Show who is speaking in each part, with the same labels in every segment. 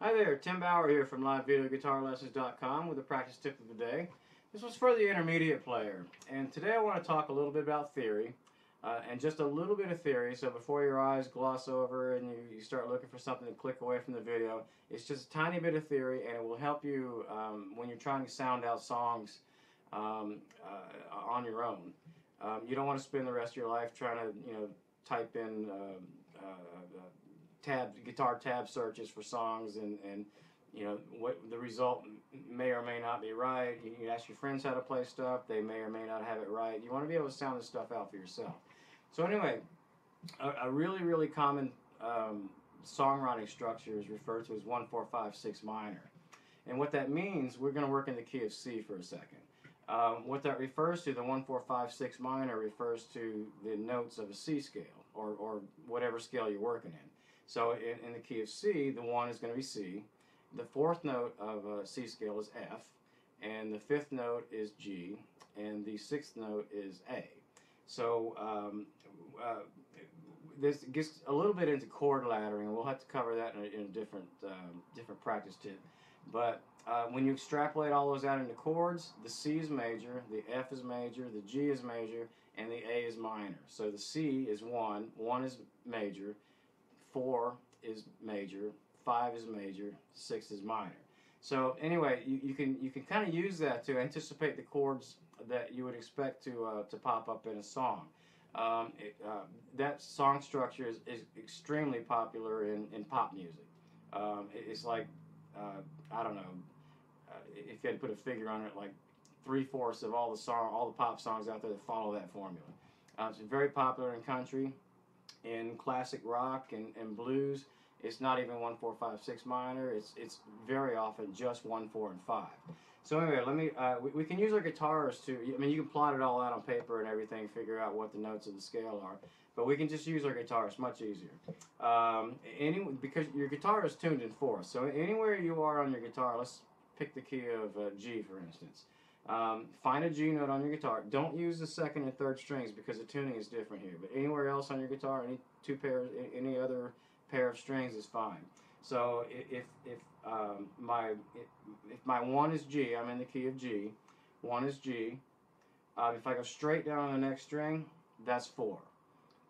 Speaker 1: Hi there, Tim Bauer here from LiveVideoGuitarLessons.com with a practice tip of the day. This was for the intermediate player, and today I want to talk a little bit about theory, and just a little bit of theory, so before your eyes gloss over and you start looking for something to click away from the video, it's just a tiny bit of theory, and it will help you when you're trying to sound out songs on your own. You don't want to spend the rest of your life trying to, type in guitar tab searches for songs, and what the result may or may not be right. You ask your friends how to play stuff, they may or may not have it right. You want to be able to sound this stuff out for yourself. So anyway, a really common songwriting structure is referred to as 1-4-5-6 minor, and what that means, we're going to work in the key of C for a second. What that refers to, the 1-4-5-6 minor, refers to the notes of a C scale, or whatever scale you're working in. So in the key of C, the 1 is going to be C, the 4th note of a C scale is F, and the 5th note is G, and the 6th note is A. So this gets a little bit into chord laddering, and we'll have to cover that in a different practice tip. But when you extrapolate all those out into chords, the C is major, the F is major, the G is major, and the A is minor. So the C is 1, 1 is major, 4 is major, 5 is major, 6 is minor. So anyway, you can kind of use that to anticipate the chords that you would expect to pop up in a song. That song structure is extremely popular in pop music. It's like, I don't know, if you had to put a figure on it, like 3/4 of all the pop songs out there that follow that formula. It's very popular in country, in classic rock and blues. It's not even 1-4-5-6 minor. It's very often just 1, 4, and 5. So anyway, we can use our guitars to, I mean, you can plot it all out on paper and everything, figure out what the notes of the scale are, but we can just use our guitar. It's much easier. Because your guitar is tuned in fourth, so anywhere you are on your guitar, let's pick the key of G for instance. Find a G note on your guitar. Don't use the 2nd and 3rd strings because the tuning is different here, but anywhere else on your guitar, any other pair of strings is fine. So if my 1 is G, I'm in the key of G, 1 is G. If I go straight down on the next string, that's 4.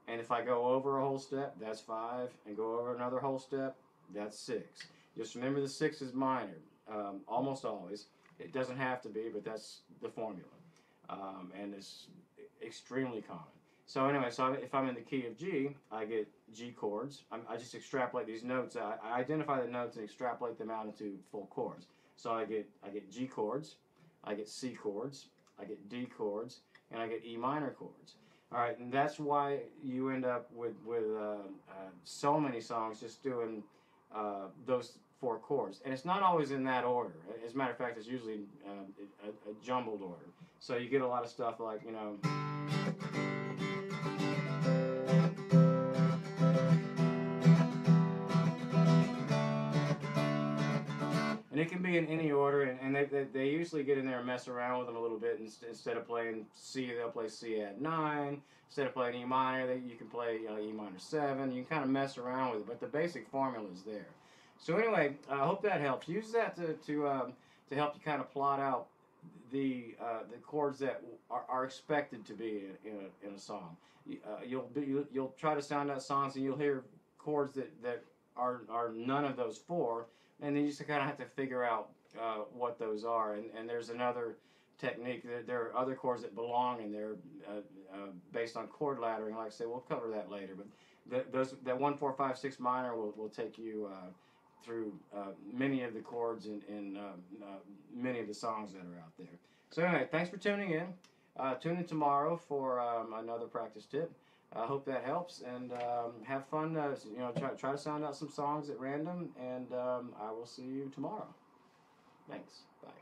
Speaker 1: And if I go over a whole step, that's 5, and go over another whole step, that's 6. Just remember the 6 is minor, almost always. It doesn't have to be, but that's the formula, and it's extremely common. So anyway, if I'm in the key of G, I get G chords. I just extrapolate these notes. I identify the notes and extrapolate them out into full chords. So I get G chords, I get C chords, I get D chords, and I get E minor chords. All right, and that's why you end up with so many songs just doing those 4 chords. And it's not always in that order. As a matter of fact, it's usually a jumbled order. So you get a lot of stuff like, and it can be in any order, and they usually get in there and mess around with them a little bit. Instead of playing C, they'll play C add 9. Instead of playing E minor, you can play E minor 7. You can kind of mess around with it, but the basic formula is there. So anyway, I hope that helps. Use that to help you kind of plot out the chords that are expected to be in a song. You'll try to sound out songs, and you'll hear chords that are none of those 4. And then you just kind of have to figure out what those are. And there's another technique. There are other chords that belong in there based on chord laddering. Like I say, we'll cover that later. But that 1-4-5-6 minor will take you through many of the chords in many of the songs that are out there. So anyway, thanks for tuning in. Tune in tomorrow for another practice tip. I hope that helps, and have fun. Try to sound out some songs at random, and I will see you tomorrow. Thanks. Bye.